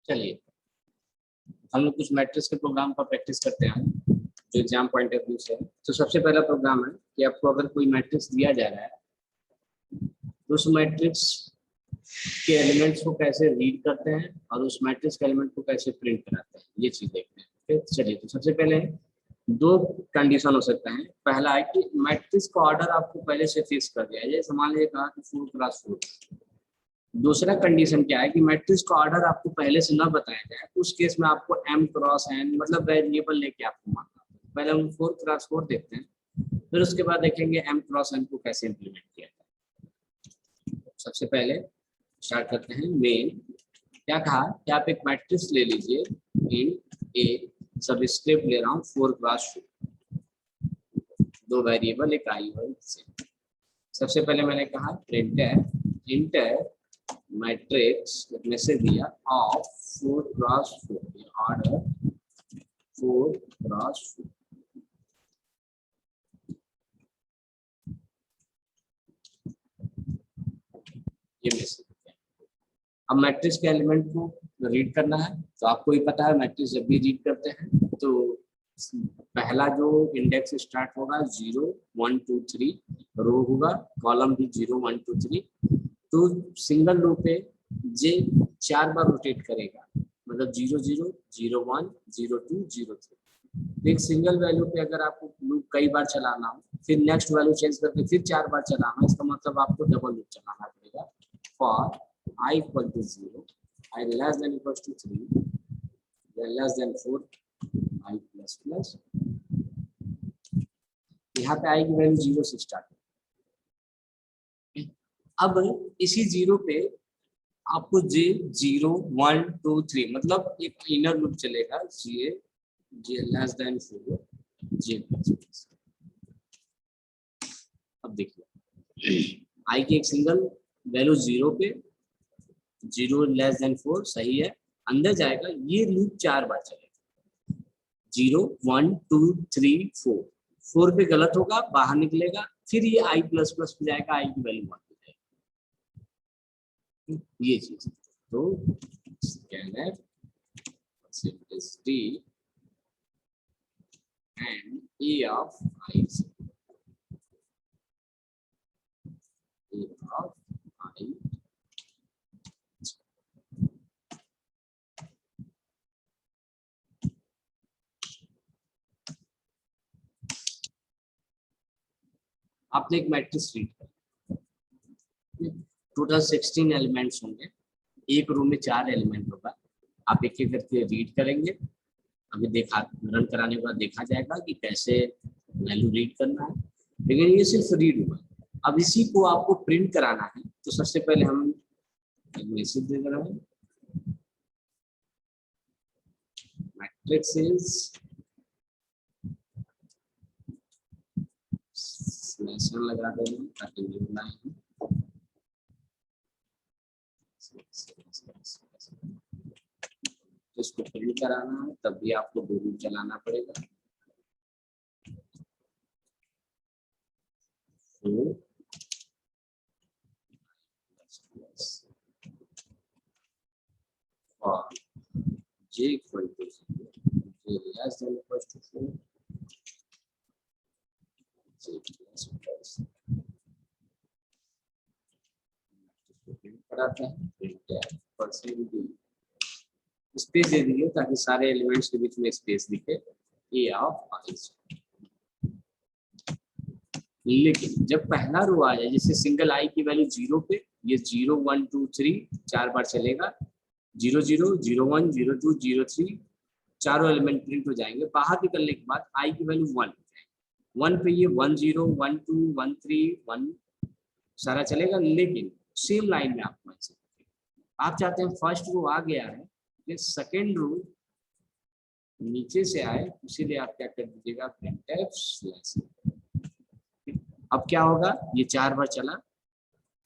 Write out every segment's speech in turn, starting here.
चलिए हम लोग कुछ मैट्रिक्स के प्रोग्राम पर प्रैक्टिस करते हैं जो एग्जाम पॉइंट ऑफ व्यू से है। तो सबसे पहला प्रोग्राम है कि आपको अगर कोई मैट्रिक्स दिया जा रहा है तो उस मैट्रिक्स के एलिमेंट्स को कैसे रीड करते हैं और उस मैट्रिक्स के एलिमेंट को कैसे प्रिंट कराते हैं, ये चीज देखते हैं। फिर चलिए, तो सबसे पहले दो कंडीशन हो सकता है। पहला है कि मैट्रिक्स का ऑर्डर आपको पहले से फिक्स कर दिया है, जैसे मान लीजिए कहा कि 4x4। दूसरा कंडीशन क्या है कि मैट्रिक्स का ऑर्डर आपको पहले से ना बताया जाए, उस केस में आपको m×n मतलब वेरिएबल लेके आपको मानना है। पहले हम 4x4 देखते हैं, फिर उसके बाद देखेंगे m×n को कैसे इंप्लीमेंट किया जाए। सबसे पहले स्टार्ट करते हैं मेन। क्या कहा कि आप एक मैट्रिक्स ले लीजिए, int a सबस्क्रिप्ट ले रहा हूँ 4x4, दो वेरिएबल एक आई और z। सबसे पहले मैंने कहा प्रिंटर मैट्रिक्स में से दिया ऑफ 4x4, ऑर्डर 4x4। ये मैसेज। अब मैट्रिक्स के एलिमेंट को रीड करना है, तो आपको ही पता है मैट्रिक्स जब भी रीड करते हैं तो पहला जो इंडेक्स स्टार्ट होगा 0 1 2 3 रो होगा, कॉलम भी 0 1 2 3। तो सिंगल रो पे जे 4 बार रोटेट करेगा, मतलब 0 0 0 1 0 2 0 3। एक सिंगल वैल्यू पे अगर आपको लूप कई बार चलाना हो, फिर नेक्स्ट वैल्यू चेंज करके फिर 4 बार चलाना, इसका मतलब आपको डबल लूप चलाना पड़ेगा। For I equal to 0, I less than equals to 3, I less than 4, I plus plus। यहाँ पे I की वैल्यू 0 से स्टार्ट है। अब इसी 0 पे आपको J 0 1 2 3 मतलब एक इनर लूप चलेगा, J less than 4 J plus plus. अब देखिए I की एक सिंगल वैल्यू 0 पे 0 लेस देन 4 सही है, अंदर जाएगा, ये लूप 4 बार चलेगा। 0 1 2 3 4, 4 पे गलत होगा, बाहर निकलेगा, फिर ये I प्लस प्लस पे जाएगा, I की वैल्यू 1 हो जाएगी। ये चीज तो scanner simplicity and A of I, A of I। आपने एक मैट्रिक्स रीड कर, टोटल 16 एलिमेंट्स होंगे, एक रो में 4 एलिमेंट होगा। आप एक एक करके रीड करेंगे, अभी रन कराने के बाद देखा जाएगा कि कैसे वैल्यू रीड करना है, लेकिन ये सिर्फ रीड हुआ। अब इसी को आपको प्रिंट कराना है, तो सबसे पहले हम एक मैसेज दे रहे हैं, मैट्रिक्स इज स्लैशन लगा देंगे ताकि न्यू लाइन इसको प्रिंट कराना है, तब भी आपको दो लूप चलाना पड़ेगा। और J equal to 0, J less than equal to 4, J plus plus। Print कराते हैं, प्रिंट परसेंट डी स्पेस दे दीजिए ताकि सारे एलिमेंट्स के बीच में स्पेस दिखे, A ऑफ I। लेकिन जब पहला रो आ जाए, जैसे सिंगल I की वैल्यू 0 पे, ये 0 1 2 3 4 बार चलेगा, 0 0 0 1 0 2 0 3 चारों एलिमेंट प्रिंट हो जाएंगे। बाहर निकलने के बाद I की वैल्यू 1 1 पे ये 1 0 1 2 1 3 1 सारा चलेगा, लेकिन सेम लाइन में आपको ऐसे आप चाहते हैं फर्स्ट रो आ गया है, ये सेकेंड रो नीचे से आए, इसीलिए आप क्या कर दीजिएगा प्रिंटफ स्लैश। अब क्या होगा, ये 4 बार चला,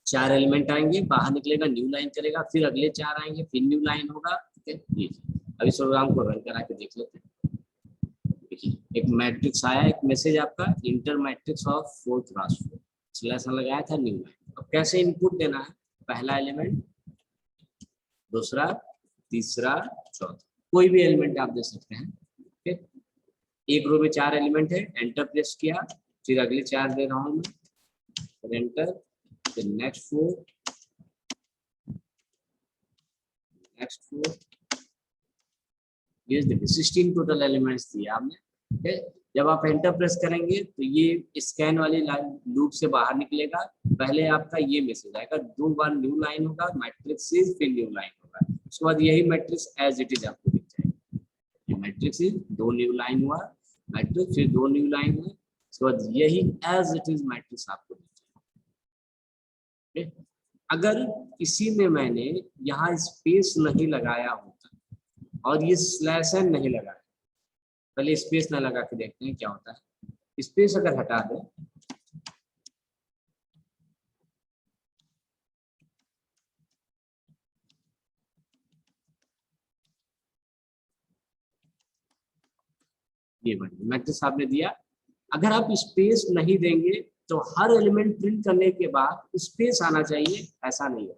4 एलिमेंट आएंगे, बाहर निकलेगा, न्यू लाइन चलेगा, फिर अगले 4 आएंगे, फिर न्यू लाइन होगा। ठीक है, ये अब इस प्रोग्राम को रन करा के देख लेते हैं। देखिए एक मैट्रिक्स आया, एक मैसेज आपका inter matrix of 4x4 slash n लगाया था, न्यू लाइन। अब कैसे इनपुट देना है, पहला एलिमेंट, दूसरा तीसरा, चौथा, कोई भी एलिमेंट आप दे सकते हैं। ओके, एक रो में 4 एलिमेंट है, एंटर प्रेस किया, फिर अगले 4 दे रहा हूं मैं, फिर एंटर, फिर नेक्स्ट 4, नेक्स्ट 4, ये देखिए 16 टोटल एलिमेंट्स दिए आपने। ओके, जब आप एंटर प्रेस करेंगे तो ये स्कैन वाली लाइन लूप से बाहर निकलेगा, पहले आपका ये मैसेज आएगा, 2 बार न्यू लाइन होगा, मैट्रिक्स फिर न्यू लाइन होगा, उसके बाद यही मैट्रिक्स एज इट इज आपको दिख जाएगा। ये मैट्रिक्स 2 न्यू लाइन हुआ, मैट्रिक्स फिर 2 न्यू लाइन हुआ, उसके बाद यही एज इट इज मैट्रिक्स आपको दिख जाएगा। अगर किसी में मैंने यहाँ स्पेस नहीं लगाया होता और ये स्लैश एन नहीं लगाया, पहले स्पेस ना लगा के देखते हैं क्या होता है। स्पेस अगर हटा दें, ये मैट्रिक्स आपने दिया, अगर आप स्पेस नहीं देंगे तो हर एलिमेंट प्रिंट करने के बाद स्पेस आना चाहिए, ऐसा नहीं है।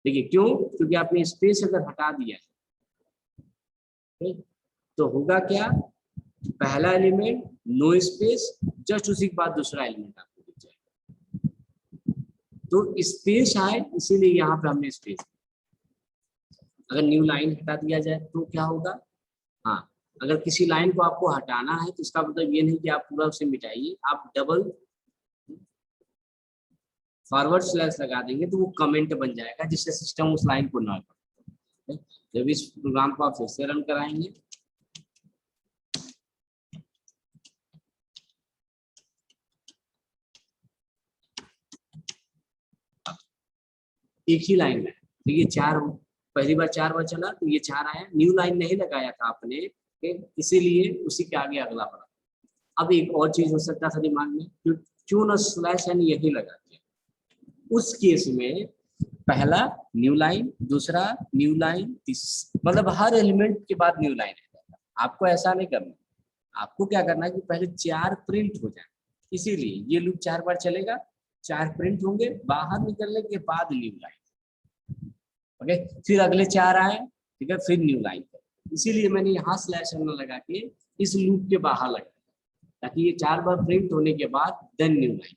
देखिए क्यों, क्योंकि आपने स्पेस अगर हटा दिया है तो होगा क्या, पहला एलिमेंट नो स्पेस, जस्ट उसी के बाद दूसरा एलिमेंट आपको दिख जाएगा। तो स्पेस आए इसीलिए यहाँ पे हमने स्पेस। अगर न्यू लाइन हटा दिया जाए तो क्या होगा, हाँ, अगर किसी लाइन को आपको हटाना है तो इसका मतलब ये नहीं कि आप पूरा उसे मिटाइए, आप डबल फॉरवर्ड स्लैश लगा देंगे तो वो कमेंट बन जाएगा, जिससे सिस्टम उस लाइन को ना पढ़े। जब इस प्रोग्राम को आप फिर से रन कराएंगे, एक ही लाइन में, तो ये 4, पहली बार 4 बार चला तो ये 4 आया, न्यू लाइन नहीं लगाया था आपने, इसीलिए उसी के आगे अगला बढ़ा। अब एक और चीज हो सकता था दिमाग में, क्यों ना स्लैश एन यही लगा दिया, उस केस में पहला न्यू लाइन, दूसरा न्यू लाइन, मतलब हर एलिमेंट के बाद न्यू लाइन है। आपको ऐसा नहीं करना, आपको क्या करना है कि पहले 4 प्रिंट हो जाए, इसीलिए ये लूप 4 बार चलेगा, 4 प्रिंट होंगे, बाहर निकलने के बाद न्यू लाइन। ओके, फिर अगले 4 आए, ठीक है, फिर न्यू लाइन, इसीलिए मैंने यहाँ स्लैश एन लगा के इस लूप के बाहर लगा, ताकि ये 4 बार प्रिंट होने के बाद देन न्यू लाइन।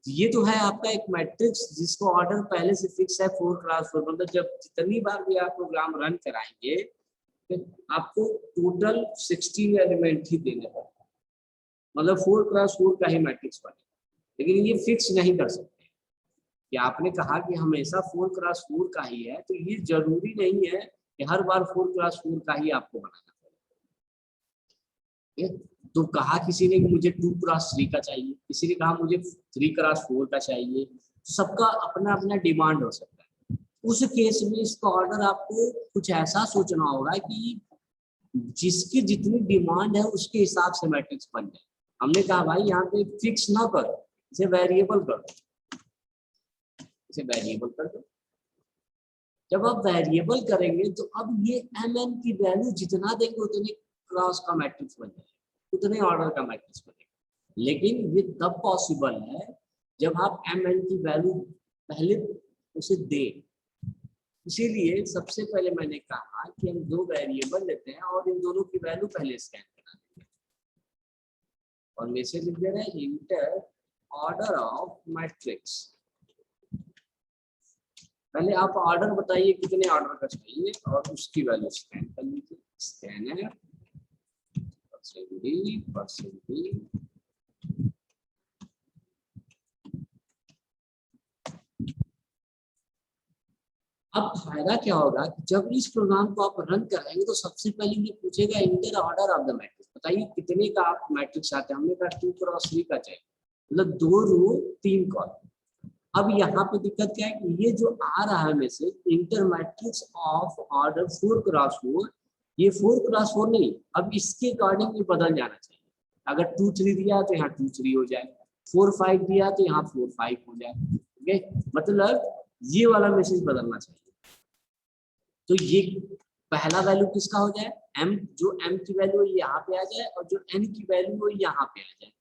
ये तो है आपका एक मैट्रिक्स जिसको ऑर्डर पहले से फिक्स है 4 क्रॉस 4, मतलब जब जितनी बार भी आप प्रोग्राम रन कराएंगे तो आपको टोटल 16 एलिमेंट ही देने पड़ेगा, मतलब 4 क्रॉस 4 का ही मैट्रिक्स बनेगा। लेकिन ये फिक्स नहीं कर सकते कि आपने कहा कि हमेशा 4 क्रॉस 4 का ही है, तो ये जरूरी नहीं है कि हर बार 4 क्रॉस 4 का ही आपको बनाना पड़ेगा। तो कहा किसी ने कि मुझे 2 क्रॉस 3 का चाहिए, किसी ने कहा मुझे 3 क्रॉस 4 का चाहिए, सबका अपना अपना डिमांड हो सकता है। उस केस में इसका ऑर्डर आपको कुछ ऐसा सोचना होगा कि जिसकी जितनी डिमांड है उसके हिसाब से मैट्रिक्स बन जाए। हमने कहा भाई यहाँ पे फिक्स ना करो, इसे वेरिएबल कर दो, इसे वेरिएबल कर दो। जब आप वेरिएबल करेंगे तो अब ये mn की वैल्यू जितना देंगे उतने क्रॉस का मैट्रिक्स बन जाएगा, उतने ऑर्डर का मैट्रिक्स बनेगा। लेकिन ये तब पॉसिबल है जब आप mn की वैल्यू पहले उसे दें। इसीलिए सबसे पहले मैंने कहा कि हम 2 वेरिएबल लेते हैं और इन दोनों की वैल्यू पहले स्कैन करा देंगे और मैसेज लिख दे रहे हैं इंटर ऑर्डर ऑफ मैट्रिक्स। पहले आप ऑर्डर बताइए कितने ऑर्डर का चाहिए और उसकी वैल्यू स्कैन कर लीजिए। स्कैनर %d अब फायदा क्या होगा कि जब इस प्रोग्राम को आप रन कराएंगे तो सबसे पहले ये पूछेगा inter order of the matrix, बताइए कितने का आप मैट्रिक्स आते हैं। हमने कहा 2 क्रॉस 3 का चाहिए, मतलब 2 रो 3 कॉलम। अब यहाँ पे दिक्कत क्या है कि ये जो आ रहा है message inter matrix of order 4 cross 4, ये 4 क्रॉस 4 नहीं, अब इसके अकॉर्डिंग ये बदल जाना चाहिए। अगर 2 3 दिया तो यहाँ 2 3 हो जाए, 4 5 दिया तो यहाँ 4 5 हो जाए। ओके, मतलब ये वाला मैसेज बदलना चाहिए। तो ये पहला वैल्यू किसका हो जाए, m, जो m की वैल्यू यहाँ पे आ जाए और जो n की वैल्यू हो यहाँ पे आ जाए।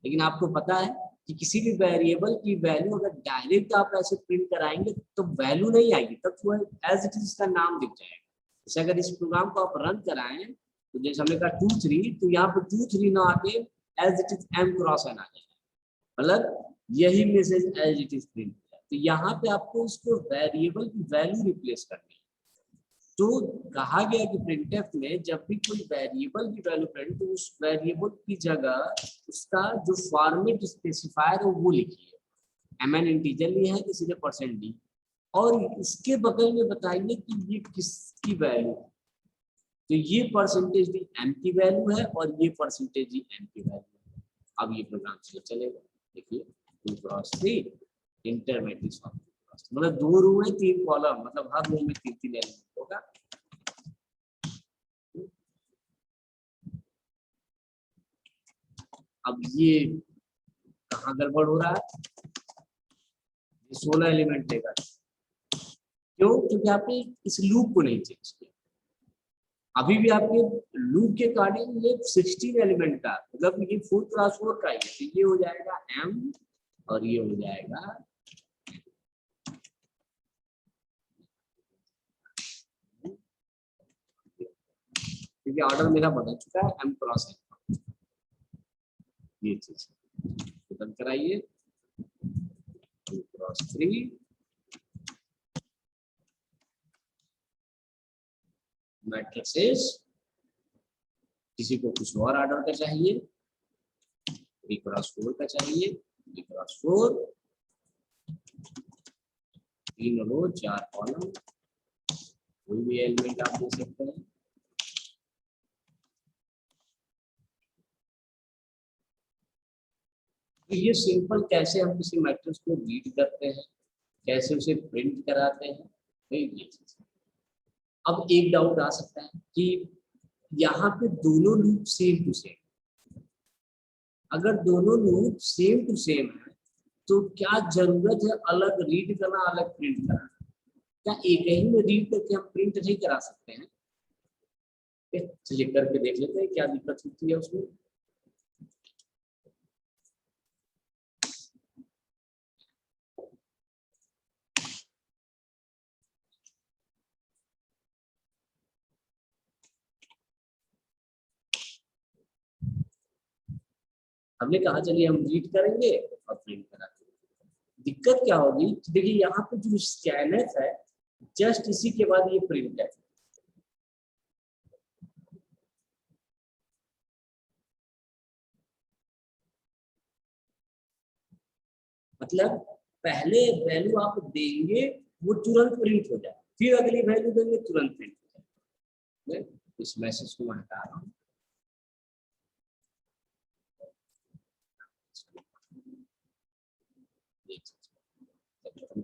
लेकिन आपको पता है कि किसी भी वेरिएबल की वैल्यू अगर डायरेक्ट आप ऐसे प्रिंट कराएंगे तो वैल्यू नहीं आएगी, तब तो एज इट इज इसका नाम दिख जाएगा। जैसे अगर इस प्रोग्राम को आप रन कराएं तो जैसे हमने कहा 2 3, तो यहाँ पे 2 3 ना आके as it is m cross n आ जाएगा, मतलब यही message as it is print. तो यहाँ पे आपको उसको वेरिएबल की वैल्यू रिप्लेस करनी है। तो कहा गया कि प्रिंटफ में जब भी कोई वेरिएबल की वैल्यू प्रिंट, तो उस वेरिएबल की जगह उसका जो फॉर्मेट स्पेसिफायर है वो लिखिए। mn इंटीजर लिया है तो सीधे %d, और इसके बगल में बताइए कि ये किसकी वैल्यू। तो ये %d m की वैल्यू है और ये %d m की वैल्यू है। अब ये प्रोग्राम चलेगा। देखिए 2 cross 3 inter matrix of 2 cross, मतलब 2 रो है 3 कॉलम, मतलब हर रो में 3 3 एलिमेंट होगा। अब ये कहाँ गड़बड़ हो रहा है, 16 एलिमेंट लेगा। क्यों? क्योंकि आपने इस लूप को नहीं चेंज किया। अभी भी आपके लूप के अकॉर्डिंग ये 16 एलिमेंट का, मतलब ये 4 क्रॉस 4 का है, तो ये हो जाएगा m और ये हो जाएगा, क्योंकि ऑर्डर मेरा बदल चुका है m क्रॉस n। ये चीज बदल कराइए 2 क्रॉस 3 मैट्रिसेस। किसी को कुछ और ऑर्डर का चाहिए, 3 क्रॉस 4 का चाहिए, 3 क्रॉस 4, 3 रो 4 कॉलम, कोई भी एलिमेंट आप दे सकते हैं। तो ये सिंपल कैसे हम किसी मैट्रिक्स को रीड करते हैं, कैसे उसे प्रिंट कराते हैं, तो ये चीज। अब एक डाउट आ सकता है कि यहाँ पे दोनों लूप सेम टू सेम, अगर दोनों लूप सेम टू सेम है तो क्या जरूरत है अलग रीड करना अलग प्रिंट करना? क्या एक ही में रीड करके हम प्रिंट नहीं करा सकते हैं? चलिए करके देख लेते हैं क्या दिक्कत होती है उसमें। हमने कहा चलिए हम रीड करेंगे और प्रिंट कराएंगे। दिक्कत क्या होगी, देखिए यहाँ पे जो स्कैनर है जस्ट इसी के बाद ये प्रिंट है, मतलब पहले वैल्यू आप देंगे वो तुरंत प्रिंट हो जाए, फिर अगली वैल्यू देंगे तुरंत प्रिंट हो जाए। इस मैसेज को मैं हटा रहा हूँ।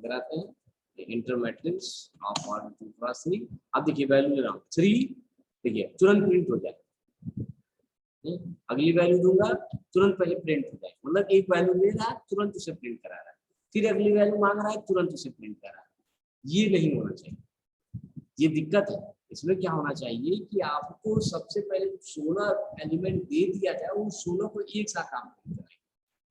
कराते हैं inter matrix of order 2 cross 3। अब देखिए वैल्यू ले रहा हूँ 3, देखिए तुरंत प्रिंट हो जाए। अगली वैल्यू दूंगा तुरंत पहले प्रिंट हो जाए, मतलब एक वैल्यू ले रहा है तुरंत उसे प्रिंट करा रहा है, फिर अगली वैल्यू मांग रहा है तुरंत उसे प्रिंट करा रहा है। ये नहीं होना चाहिए, ये दिक्कत है। इसमें क्या होना चाहिए कि आपको सबसे पहले 16 एलिमेंट दे दिया जाए, उन 16 को एक साथ काम करना है।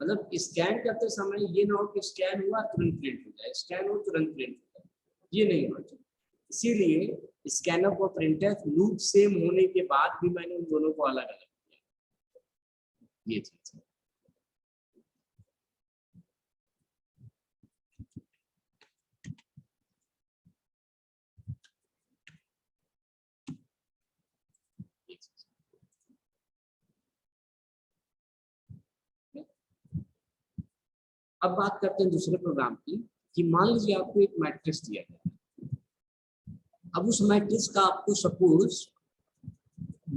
मतलब स्कैन करते समय ये ना हो कि स्कैन हुआ तुरंत प्रिंट हो जाए, स्कैन हो तुरंत प्रिंट हो जाए, ये नहीं होना चाहिए। इसीलिए स्कैनर और प्रिंटर लूप सेम होने के बाद भी मैंने उन दोनों को अलग अलग किया, ये चीज है। अब बात करते हैं दूसरे प्रोग्राम की, कि मान लीजिए आपको एक मैट्रिक्स दिया गया, अब उस मैट्रिक्स का आपको सपोज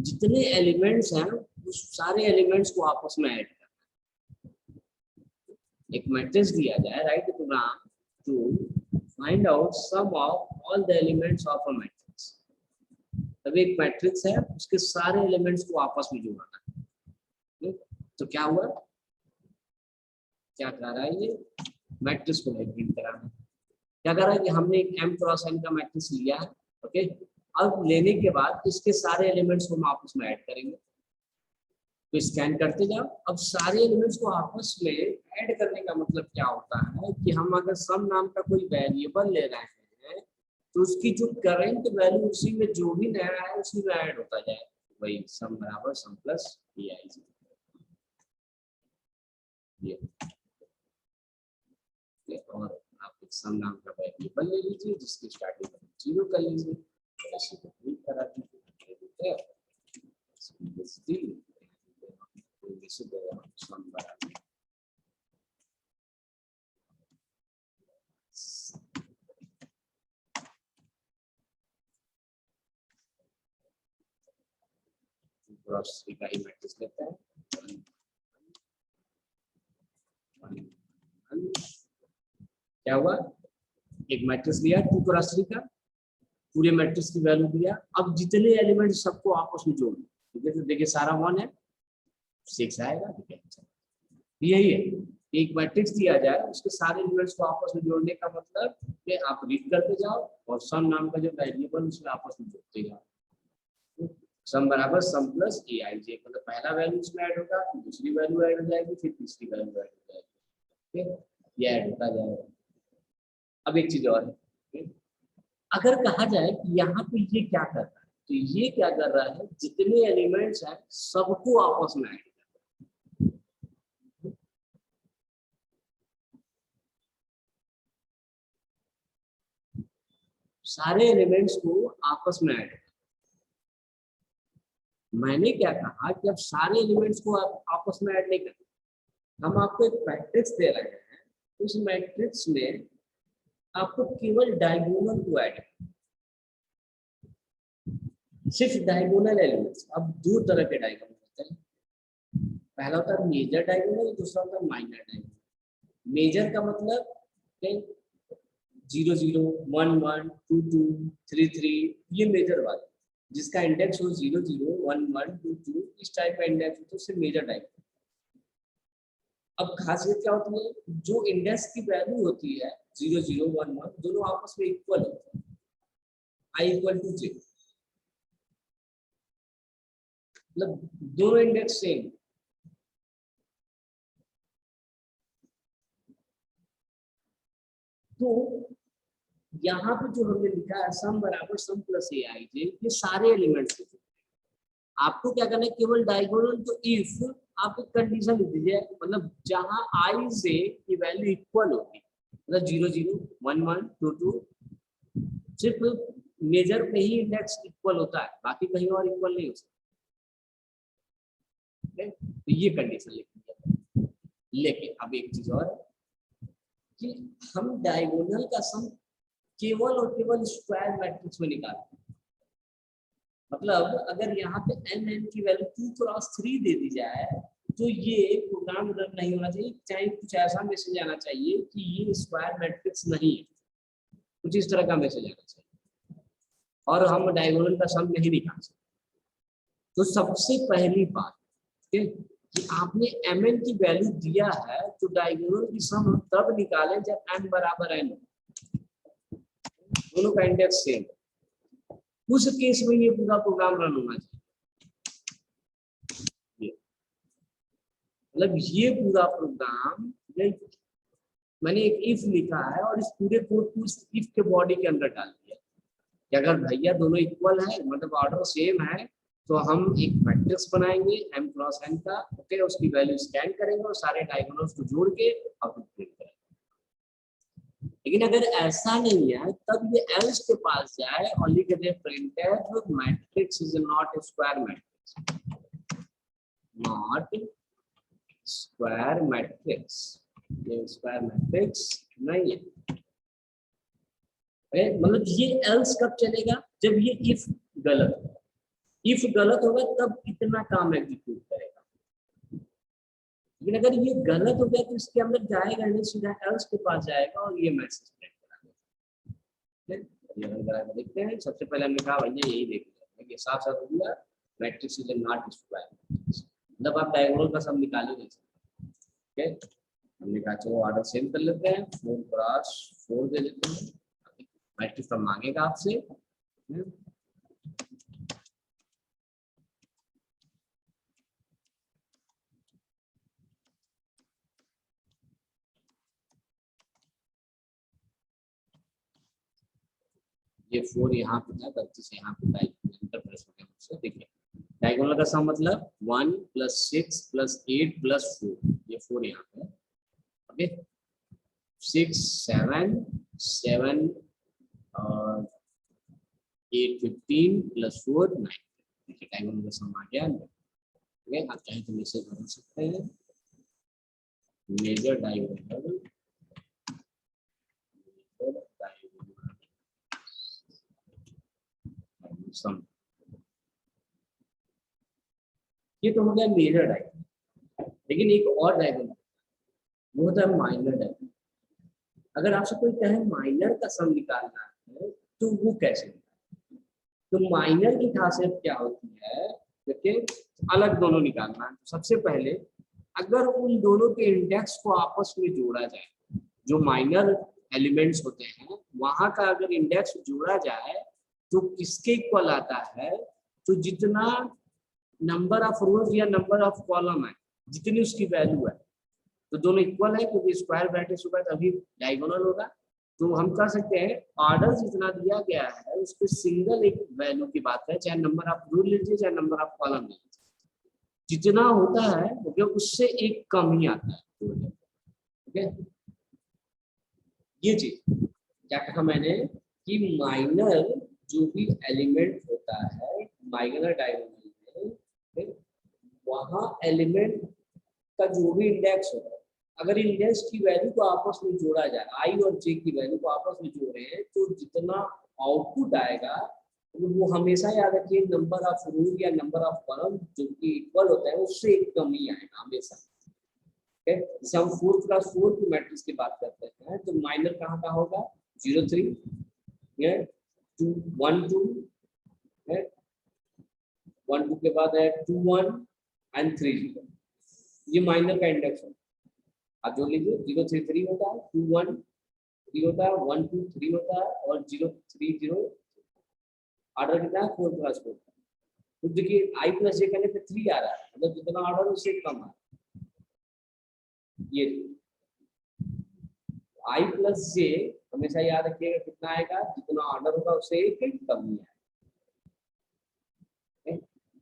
जितने एलिमेंट्स हैं उस सारे एलिमेंट्स को आपस में ऐड करना। एक मैट्रिक्स दिया जाए, write the program to find out sum of all the elements of a matrix. तब एक मैट्रिक्स है उसके सारे एलिमेंट्स को आपस में जोड़ना है। तो क्या हुआ, क्या कर रहा है ये मैट्रिक्स को प्रिंट कराना। क्या कर रहा है कि हमने एक m क्रॉस n का मैट्रिक्स लिया है, ओके। अब लेने के बाद इसके सारे एलिमेंट्स को हम आपस में ऐड करेंगे। तो स्कैन करते जाओ। अब सारे एलिमेंट्स को आपस में ऐड करने का मतलब क्या होता है कि हम अगर सम नाम का कोई वेरिएबल ले रहे हैं तो उसकी जो करंट वैल्यू उसी में जो भी नया है उसी में ऐड होता जाए, वही सम बराबर सम प्लस ei। और आप एक सम नाम का वेरिएबल ले लीजिए जिसकी स्टार्टिंग में 0 कर लीजिए, ऐसे को करा दीजिए, सम बराबर क्रॉस 3 का ही मैट्रिक्स लेते हैं। क्या हुआ, एक मैट्रिक्स लिया 2 क्रॉस 3 का, पूरे मैट्रिक्स की वैल्यू दिया। अब जितने एलिमेंट सबको आपस में जोड़, ठीक है, तो देखिए सारा 1 है, 6 आएगा, ठीक है। यही है, एक मैट्रिक्स दिया जाए उसके सारे एलिमेंट्स को आपस में जोड़ने का मतलब कि आप रीड करते जाओ और सम नाम का जो वेरिएबल उसमें आपस में जोड़ते जाओ। सम बराबर सम प्लस ei, मतलब पहला वैल्यू इसमें ऐड होगा, फिर दूसरी वैल्यू ऐड हो जाएगी, फिर तीसरी वैल्यू ऐड हो जाएगी, ठीक है, ये ऐड होता जाएगा। अब एक चीज और है, अगर कहा जाए कि यहाँ पे ये क्या कर रहा है, तो ये क्या कर रहा है, जितने एलिमेंट्स हैं सबको आपस में ऐड कर रहा है। सारे एलिमेंट्स को आपस में ऐड। मैंने क्या कहा कि अब सारे एलिमेंट्स को आप आपस में ऐड नहीं करते, हम आपको एक मैट्रिक्स दे रहे हैं, उस मैट्रिक्स में आपको केवल डायगोनल को ऐड, सिर्फ डायगोनल एलिमेंट्स। अब 2 तरह के डायगोनल होते हैं, पहला होता है मेजर डायगोनल, दूसरा होता है माइनर डायगोनल। मेजर का मतलब 0 0 1 1 2 2 3 3, ये मेजर वाला, जिसका इंडेक्स हो 0 0 1 1 2 2, इस टाइप का इंडेक्स हो तो उसे मेजर डायगोनल। अब खासियत क्या होती है, जो इंडेक्स की वैल्यू होती है 0 0 1 1 दोनों आपस में इक्वल होते हैं, i = j, मतलब दोनों इंडेक्स सेम। तो यहाँ पे जो हमने लिखा है सम बराबर सम प्लस ai, ये सारे एलिमेंट्स के, आपको क्या करना है, केवल डायगोनल। तो इफ आप एक कंडीशन लिख दीजिए, मतलब जहां i से की वैल्यू इक्वल होगी, मतलब 0 0 1 1 2 2, सिर्फ मेजर पे ही इंडेक्स इक्वल होता है, बाकी कहीं और इक्वल नहीं हो सकता, तो ये कंडीशन लिख दीजिए। लेकिन अब एक चीज और है कि हम डायगोनल का सम केवल और केवल स्क्वायर मैट्रिक्स में निकालते हैं। मतलब अगर यहाँ पे n की वैल्यू 2 क्रॉस 3 दे दी जाए तो ये प्रोग्राम रन नहीं होना चाहिए, चाहे कुछ ऐसा मैसेज आना चाहिए कि ये स्क्वायर मैट्रिक्स नहीं है, कुछ इस तरह का मैसेज आना चाहिए, और हम डायगोनल का सम नहीं निकाल सकते। तो सबसे पहली बात कि आपने mn की वैल्यू दिया है तो डायगोनल की सम हम तब निकालें जब n बराबर n, दोनों का इंडेक्स सेम, उस केस में ये पूरा प्रोग्राम रन होना चाहिए। मतलब ये पूरा प्रोग्राम, मैंने एक इफ लिखा है और इस पूरे कोड को इस इफ के बॉडी के अंदर डाल दिया कि अगर भैया दोनों इक्वल है, मतलब ऑर्डर सेम है, तो हम एक मैट्रिक्स बनाएंगे m क्रॉस n का, ओके, उसकी वैल्यू स्कैन करेंगे और सारे डायगोनल्स को जोड़ के और प्रिंट करेंगे। लेकिन अगर ऐसा नहीं है तब ये एल्स के पास जाए और लिख दे printed matrix is not a square matrix, not square matrix, ये स्क्वायर मैट्रिक्स नहीं है। मतलब ये एल्स कब चलेगा, जब ये इफ गलत होगा, इफ गलत होगा तब इतना काम एग्जीक्यूट करेगा। लेकिन अगर ये गलत हो गया तो इसके अंदर जाएगा नहीं, सीधा एल्स के पास जाएगा और ये मैसेज प्रिंट करा देगा। देखते हैं, सबसे पहले हमने कहा भैया यही देख लिया, साफ साफ दिया मैट्रिक्स इज नॉट स्क्वायर, मतलब आप डायगोनल का सम निकाल ही नहीं सकते। हमने कहा चलो ऑर्डर सेम कर लेते हैं, 4 क्रॉस 4 दे देते हैं, मैट्रिक्स तो मांगेगा आपसे। ये 4 यहाँ पे था, गलती से यहाँ पे एंटर प्रेस हो गया मुझसे। देखिए डायगोनल का सम मतलब 1 + 6 + 8 + 4, ये 4 यहाँ पे। ओके 6 7 7 और 8 15 + 4 9। देखिए डायगोनल का सम आ गया। ओके आप चाहे तो इसे बदल सकते हैं, मेजर डायगोनल सम। ये तो हो गया मेजर डायगोनल, लेकिन एक और डायगोनल वो होता है माइनर डायगोनल। अगर आपसे कोई कहे माइनर का सम निकालना है तो वो कैसे निकालना? तो माइनर की खासियत क्या होती है, देखिए अलग दोनों निकालना है। तो सबसे पहले अगर उन दोनों के इंडेक्स को आपस में जोड़ा जाए, जो माइनर एलिमेंट्स होते हैं वहां का अगर इंडेक्स जोड़ा जाए तो किसके इक्वल आता है, तो जितना नंबर ऑफ रोज या नंबर ऑफ कॉलम है जितनी उसकी वैल्यू है, तो दोनों इक्वल है क्योंकि स्क्वायर ब्रैकेट होगा तभी डायगोनल होगा। तो हम कह सकते हैं ऑर्डर जितना दिया गया है उसके सिंगल एक वैल्यू की बात है, चाहे नंबर ऑफ रो लीजिए चाहे नंबर ऑफ कॉलम लीजिए, जितना होता है वो उससे एक कम ही आता है। ओके ये चीज क्या कहा मैंने कि माइनर जो भी एलिमेंट होता है माइनर डायगोनल में, वहां एलिमेंट का जो भी इंडेक्स होगा, अगर इंडेक्स की वैल्यू को आपस में जोड़ा जाए, आई और जे की वैल्यू को आपस में जोड़े हैं, तो जितना आउटपुट आएगा वो हमेशा याद रखिए नंबर ऑफ रो या नंबर ऑफ कॉलम जो कि इक्वल होता है उससे एक कम ही आएगा हमेशा। जैसे हम 4 + 4 की मैट्रिक्स की बात करते हैं तो माइनर कहाँ का होगा 0 3 2 1 2 है, 1 2 के बाद है 2 1 एंड 3 0, ये माइनर का इंडेक्स है। आप जोड़ लीजिए 0 3 3 होता है, 2 1 3 होता है, 1 2 3 होता है और 0 3 0। ऑर्डर कितना है 4 + 4। तो देखिए i + j करने पे 3 आ रहा है, मतलब जितना ऑर्डर उससे कम है। ये i + j हमेशा याद रखिएगा कितना आएगा, जितना ऑर्डर होगा उससे एक कम ही है।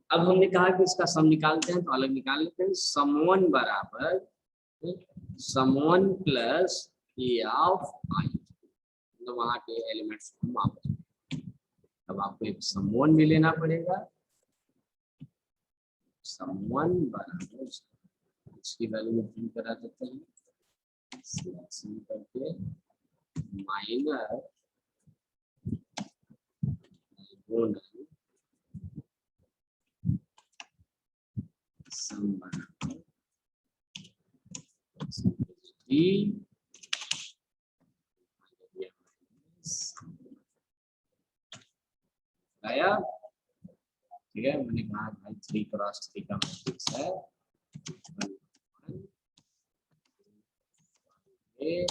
अब हमने कहा कि इसका सम निकालते हैं तो अलग निकाल लेते हैं। सम1 बराबर सम1 + a ऑफ i, तो वहां के एलिमेंट्स हम वापस, अब आपको एक सम1 भी लेना पड़ेगा। सम1 बराबर इसकी वैल्यू में प्रिंट करा देते हैं सिलेक्शन करके माइनर सम बराबर आया। ठीक है मैंने कहा भाई 3 × 3 का मैट्रिक्स है, 3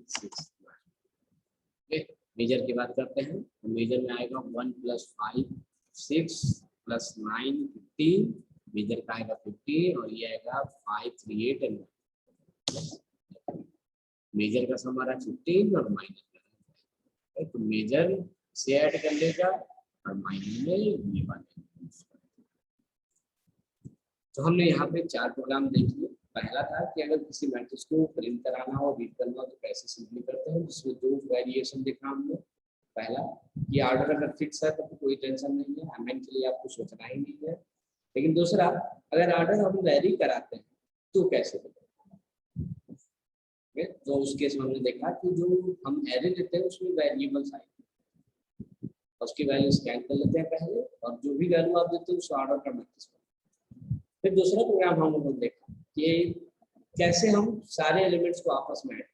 6। मेजर की बात करते हैं तो मेजर में आएगा 1 + 5 6 + 9 15, मेजर का आएगा 15 और ये आएगा 5 3 8 एंड मेजर का सम हमारा 15 और माइनर का, तो मेजर से ऐड कर लेगा और माइनर में ये वाले। तो हमने यहाँ पे 4 प्रोग्राम देख लिए। पहला था कि अगर किसी मैट्रिक्स को प्रिंट कराना हो रीड करना हो तो कैसे सिंपली करते हैं, जिसमें 2 वेरिएशन देखा हमने। पहला कि ऑर्डर अगर फिक्स है तो कोई टेंशन नहीं है, अमेंड के लिए आपको सोचना ही नहीं है। लेकिन दूसरा अगर ऑर्डर हम वेरी कराते हैं तो कैसे करें, तो उस केस में हमने देखा कि जो हम एरे लेते हैं उसमें वेरिएबल्स आएंगे, उसकी वैल्यू स्कैन कर लेते हैं पहले और जो भी वैल्यू आप देते हैं उस ऑर्डर का मैट्रिक्स। फिर दूसरा प्रोग्राम हम लोगों ने देखा कि कैसे हम सारे एलिमेंट्स को आपस में ऐड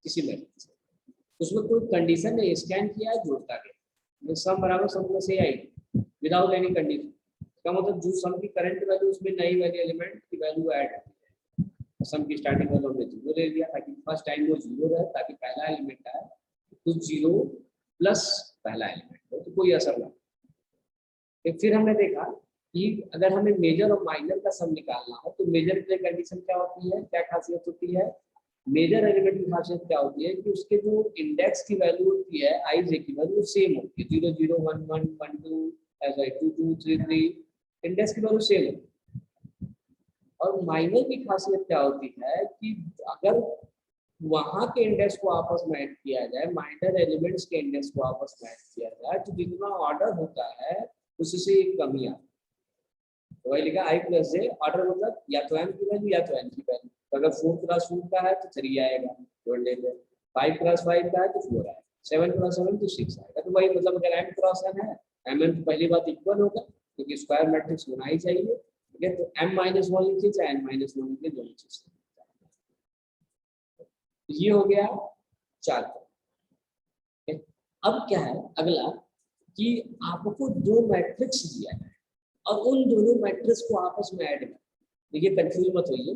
किसी मैट्रिक्स, उसमें कोई कंडीशन नहीं, स्कैन किया है जोड़ता गया, सम बराबर सम में से आएगी विदाउट एनी कंडीशन। इसका मतलब जो सम की करंट वैल्यू उसमें नई वाली एलिमेंट की वैल्यू ऐड है, सम की स्टार्टिंग वैल्यू हमने 0 ले लिया ताकि फर्स्ट टाइम वो 0 रहे, ताकि पहला एलिमेंट आए तो 0 प्लस पहला एलिमेंट हो तो कोई असर ना। फिर हमने देखा कि अगर हमें मेजर और माइनर का सम निकालना हो तो मेजर के लिए कंडीशन क्या होती है, क्या खासियत होती है मेजर एलिमेंट की खासियत क्या होती है कि उसके जो इंडेक्स की वैल्यू होती है आई जे की वैल्यू सेम होती है, 0 0 1 1 1 2 ऐसा 2 2 3 3 इंडेक्स की वैल्यू सेम होती है। और माइनर की खासियत क्या होती है कि अगर वहां के इंडेक्स को आपस में ऐड किया जाए, माइनर एलिमेंट्स के इंडेक्स को आपस में ऐड किया जाए, तो जितना ऑर्डर होता है उससे एक कमी आती है। तो वही लिखा आई प्लस जे, ऑर्डर मतलब या तो एम की वैल्यू या तो एन की वैल्यू। तो अगर 4 क्रॉस 4 का है तो 3 आएगा, जोड़ लेते हैं। 5 क्रॉस 5 का है तो 4 आएगा, 7 क्रॉस 7 तो 6 आएगा। तो वही मतलब अगर एम क्रॉस एन है, एम एन तो पहली बात इक्वल होगा क्योंकि स्क्वायर मैट्रिक्स होना ही चाहिए, ठीक है। तो एम माइनस वन लिखिए चाहे एन माइनस वन लिखिए, दोनों चीज। ये हो गया 4। अब क्या है अगला कि आपको दो मैट्रिक्स दिया है और उन दोनों मैट्रिक्स को आपस में ऐड करना। देखिए कंफ्यूज मत होइए,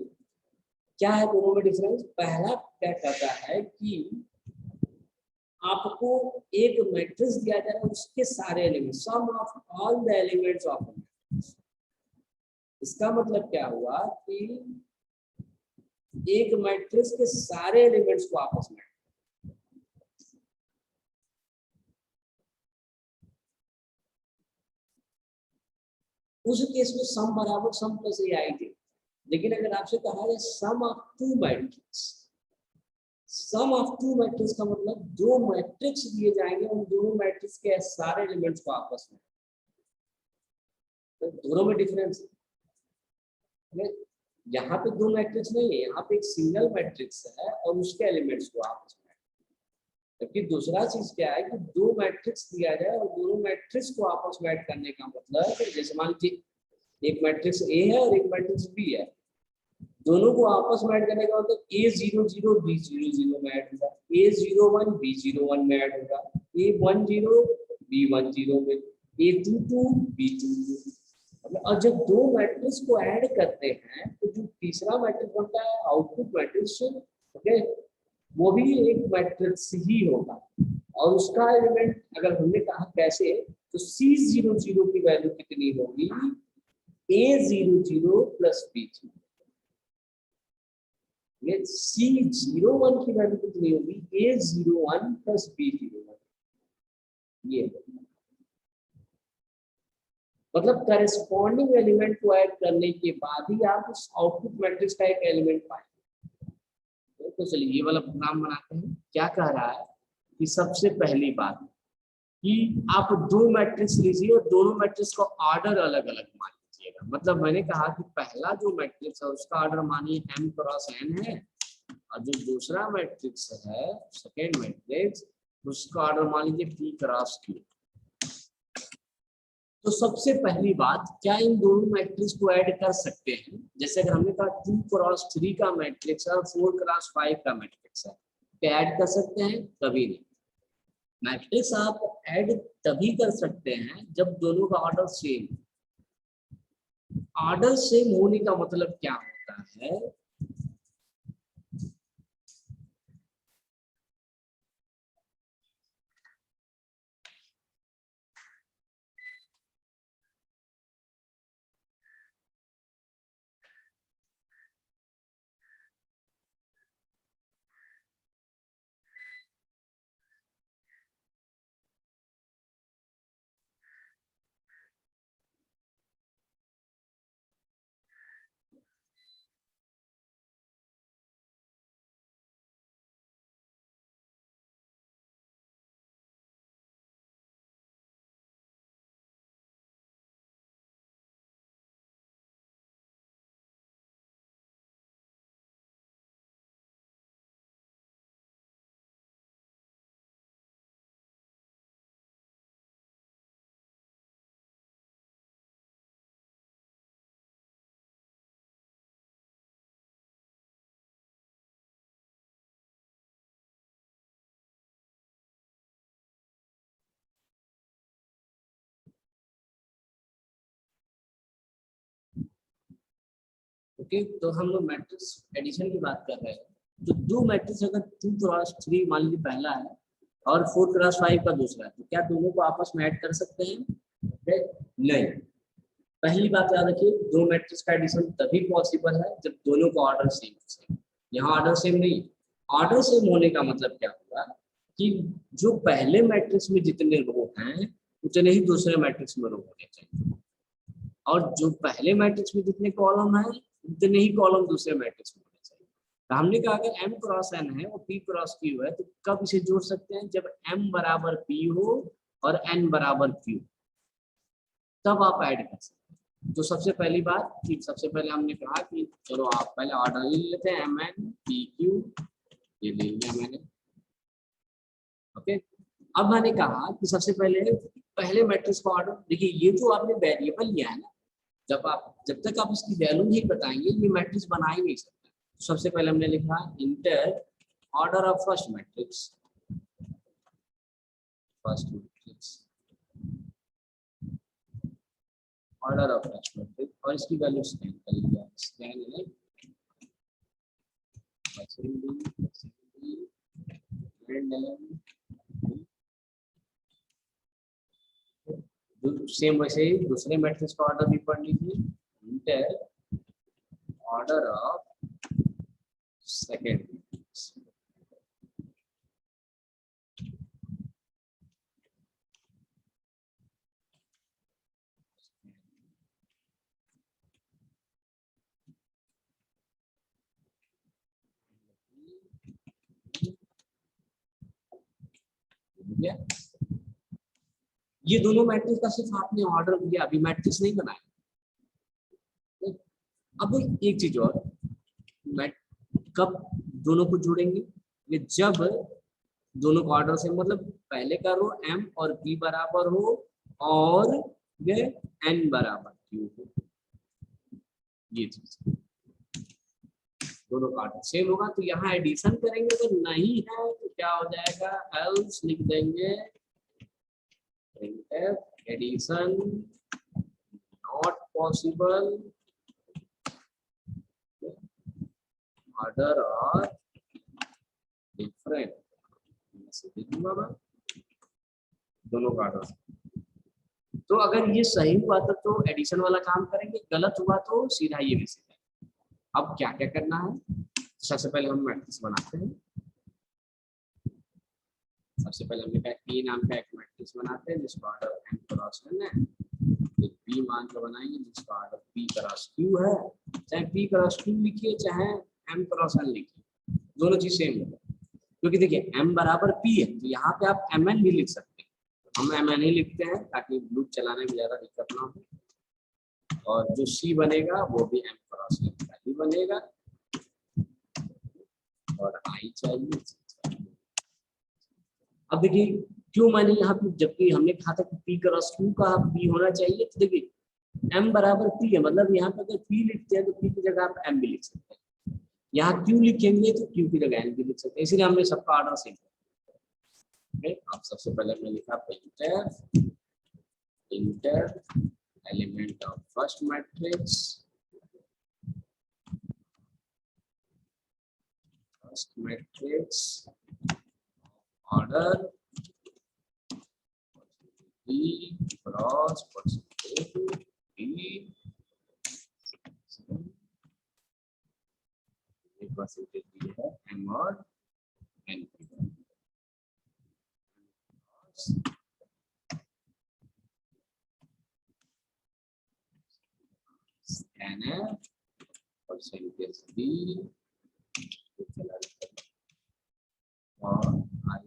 क्या है दोनों में डिफरेंस। पहला क्या कहता है कि आपको एक मैट्रिक्स दिया जा रहा है, उसके सारे element, sum of all the elements of matrix. इसका मतलब क्या हुआ कि एक मैट्रिक्स के सारे एलिमेंट्स को आपस में, उस केस में सम बराबर सम प्लस ए आई थी। लेकिन अगर आपसे कहा जाए sum of two matrix, sum of two matrix का मतलब दो मैट्रिक्स दिए जाएंगे, उन दोनों मैट्रिक्स के सारे एलिमेंट्स को आपस में, तो दोनों में डिफरेंस है। यहाँ पे दो मैट्रिक्स नहीं है, यहाँ पे एक सिंगल मैट्रिक्स है और उसके एलिमेंट्स को आपस में। जबकि दूसरा चीज क्या है कि दो मैट्रिक्स दिया जाए और दोनों मैट्रिक्स को आपस में ऐड करने का मतलब, जैसे मान लीजिए एक मैट्रिक्स ए है और एक मैट्रिक्स बी है, दोनों को आपस में ऐड करने का मतलब ए 0 0 बी 0 0 में ऐड होगा, ए 0 1 बी 0 1 में ऐड होगा, ए 1 0 बी 1 0 में, ए 2 2 बी 2 2। और जब दो मैट्रिक्स को ऐड करते हैं तो जो तीसरा मैट्रिक्स बनता है आउटपुट मैट्रिक्स, ओके, वो भी एक मैट्रिक्स ही होगा। और उसका एलिमेंट अगर हमने कहा कैसे, तो सी 0 0 की वैल्यू कितनी होगी, ए 0 0 प्लस बी 0। ये सी 0 1 की वैल्यू कितनी होगी, ए 0 1 प्लस बी 0 1। ये मतलब करेस्पॉन्डिंग एलिमेंट को ऐड करने के बाद ही आप उस आउटपुट मैट्रिक्स का एक एलिमेंट पाएंगे। तो चलिए ये वाला प्रोग्राम बनाते हैं। क्या कह रहा है कि सबसे पहली बात कि आप दो मैट्रिक्स लीजिए और दोनों मैट्रिक्स का ऑर्डर अलग अलग मान लीजिएगा। मतलब मैंने कहा कि पहला जो मैट्रिक्स है उसका ऑर्डर मानिए m क्रॉस n है, और जो दूसरा मैट्रिक्स है सेकेंड मैट्रिक्स, उसका ऑर्डर मान लीजिए p क्रॉस q। तो सबसे पहली बात, क्या इन दोनों मैट्रिक्स को ऐड कर सकते हैं? जैसे अगर हमने कहा 2 क्रॉस 3 का मैट्रिक्स है और 4 क्रॉस 5 का मैट्रिक्स है, क्या ऐड कर सकते हैं? कभी नहीं। मैट्रिक्स आप ऐड तभी कर सकते हैं जब दोनों का ऑर्डर सेम। ऑर्डर सेम होने का मतलब क्या होता है, ओके। तो हम लोग मैट्रिक्स एडिशन की बात कर रहे हैं। तो दो मैट्रिक्स अगर 2 क्रॉस 3 मान लीजिए पहला है और 4 क्रॉस 5 का दूसरा है, तो क्या दोनों को आपस में ऐड कर सकते हैं? नहीं। पहली बात याद रखिए, दो मैट्रिक्स का एडिशन तभी पॉसिबल है जब दोनों का ऑर्डर सेम हो। यहाँ ऑर्डर सेम नहीं, ऑर्डर सेम होने का मतलब क्या हुआ कि जो पहले मैट्रिक्स में जितने रो हैं उतने ही दूसरे मैट्रिक्स में रो होने चाहिए, और जो पहले मैट्रिक्स में जितने कॉलम हैं उतने ही कॉलम दूसरे मैट्रिक्स में होने चाहिए। तो हमने कहा अगर m क्रॉस n है और p क्रॉस q है तो कब इसे जोड़ सकते हैं, जब m बराबर p हो और n बराबर q, तब आप ऐड कर सकते हैं। तो सबसे पहली बात कि सबसे पहले हमने कहा कि चलो आप पहले ऑर्डर ले लेते हैं mn pq, ये ले लिया मैंने। ओके, अब मैंने कहा कि सबसे पहले मैट्रिक्स का ऑर्डर देखिए, ये जो आपने वेरिएबल लिया है ना, जब तक आप इसकी वैल्यू नहीं बताएंगे ये मैट्रिक्स बना ही नहीं सकता। तो सबसे पहले हमने लिखा inter order of first matrix, order of first matrix, और इसकी वैल्यू स्कैन कर लिया, स्कैन है सेम वैसे ही दूसरे मैट्रिक्स का ऑर्डर भी पढ़ लीजिए, inter order of second matrix, ये दोनों मैट्रिक्स का सिर्फ आपने ऑर्डर दिया, अभी मैट्रिक्स नहीं बनाया। अब एक चीज और, कब दोनों को जोड़ेंगे, ये जब दोनों का ऑर्डर से मतलब पहले का रो m और p बराबर हो और ये n बराबर q हो, ये चीज दोनों का ऑर्डर सेम होगा तो यहाँ एडिशन करेंगे, अगर नहीं है तो क्या हो जाएगा, एल्स लिख देंगे, एडिशन नॉट पॉसिबल, ऑर्डर और डिफरेंट, दोनों का ऑर्डर। तो अगर ये सही हुआ तो एडिशन वाला काम करेंगे, गलत हुआ तो सीधा ये मैसेज है। अब क्या क्या करना है, सबसे पहले हम मैट्रिक्स बनाते हैं। सबसे पहले हमने कहा p नाम का एक मैट्रिक्स बनाते हैं जिसका ऑर्डर m क्रॉस n है, एक p मान का बनाएंगे जिसका ऑर्डर p क्रॉस q है, चाहे p क्रॉस q लिखिए चाहे m क्रॉस n लिखिए, दोनों चीज सेम होगा, क्योंकि देखिए m बराबर p है तो यहाँ पे आप mn भी लिख सकते हैं, हम mn ही लिखते हैं ताकि लूप चलाने में ज्यादा दिक्कत ना हो, और जो c बनेगा वो भी m क्रॉस n का ही बनेगा, और i चाहिए। अब देखिए क्यों मैंने यहाँ पे, जबकि हमने कहा था कि p क्रॉस q का p होना चाहिए, तो देखिए m बराबर p है, मतलब यहाँ पे अगर p लिखते हैं तो p की जगह आप m भी लिख सकते हैं, यहाँ q लिखेंगे तो q की जगह n भी लिख सकते हैं, इसलिए हमने सबका ऑर्डर सेम किया। अब सबसे पहले हमने लिखा inter element of first matrix, order p cross percentage p, percentage p है m और n, scanf परसेंटेज b और i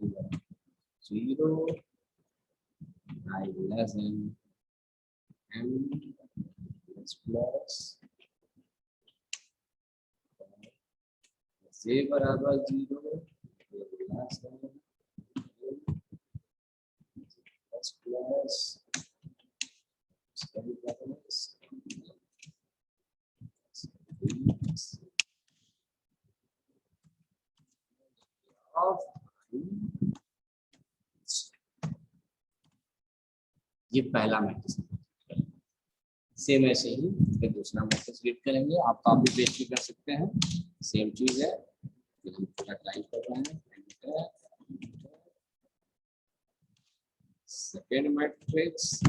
0, i less than m plus j बराबर 0 less than plus of ये पहला मैट्रिक्स, सेम ऐसे ही फिर दूसरा मैट्रिक्स रीड करेंगे, आप कॉपी पेस्ट भी कर सकते हैं, सेम चीज है, हम पूरा टाइप कर रहे हैं। Second matrix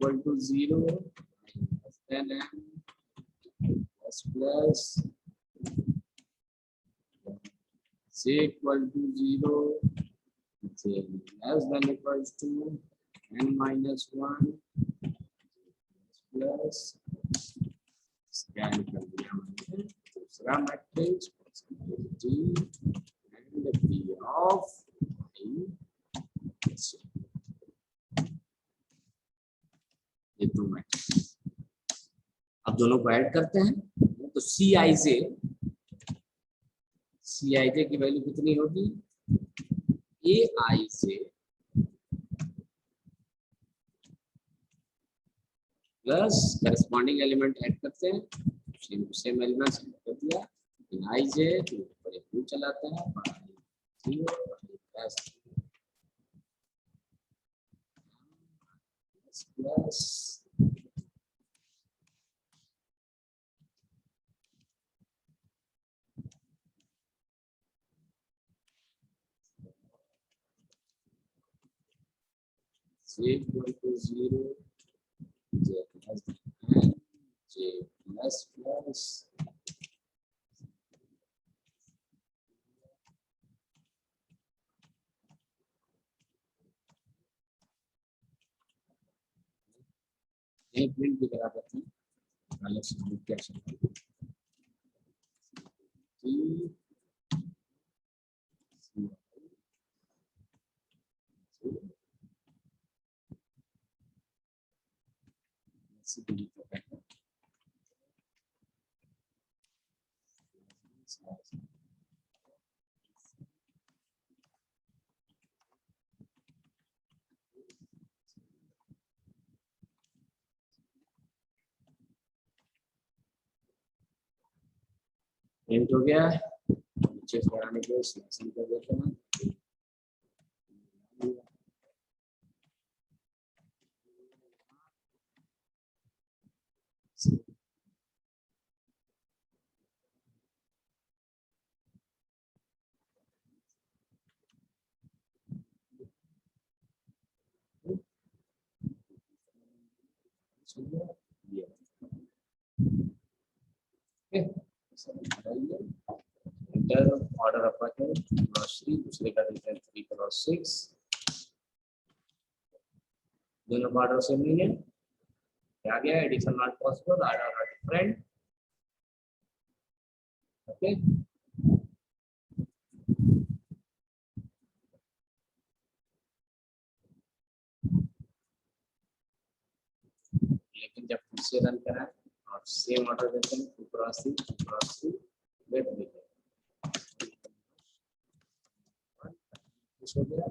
equal to 0, less than m, plus j equal to 0, j less than equals to n minus 1 plus scan कर दिया मैंने दूसरा matrix D and P of ये दो मैट्रिक्स। अब दोनों को ऐड करते हैं तो सी आई जे की वैल्यू कितनी होगी, ए आई जे प्लस करस्पॉन्डिंग एलिमेंट ऐड करते हैं, सेम एलिमेंट कर दिया, आई जे ऊपर एक टू चलाता है plus j equal to 0, j plus n, j plus plus ये प्रिंट भी करा देते हैं अलग से मल्टीप्लिकेशन प्रिंट हो गया, नीचे बढ़ाने के लिए सिलेक्शन कर देते हैं, ऑर्डर आपका है ग्रोसरी, दूसरे का देते हैं 3 क्रॉस 6, दोनों का ऑर्डर सेम नहीं है, क्या गया addition not possible, order are different. Okay लेकिन जब फिर से रन कराएं और सेम ऑर्डर देते हैं 2 क्रॉस 3 वेट देखिए हो गया,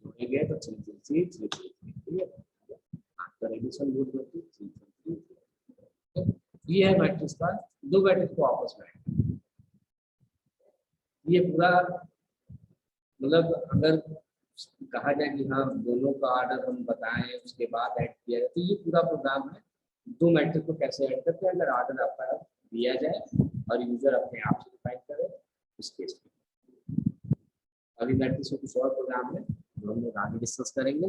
जोड़ेंगे तो 3 आपका रेडिएशन गुड होती है। ये है मैट्रिक्स का, दो मैट्रिक्स को आपस में ये पूरा मतलब अगर कहा जाए कि हाँ दोनों का ऑर्डर हम बताएं उसके बाद ऐड किया जाए तो ये पूरा प्रोग्राम है दो मैट्रिक्स को कैसे ऐड करते हैं अगर ऑर्डर आपका दिया जाए और यूजर अपने आप से डिफाइन करे उस केस में। अभी मैट्रिक्स में कुछ और प्रोग्राम है जो हम लोग आगे डिस्कस करेंगे।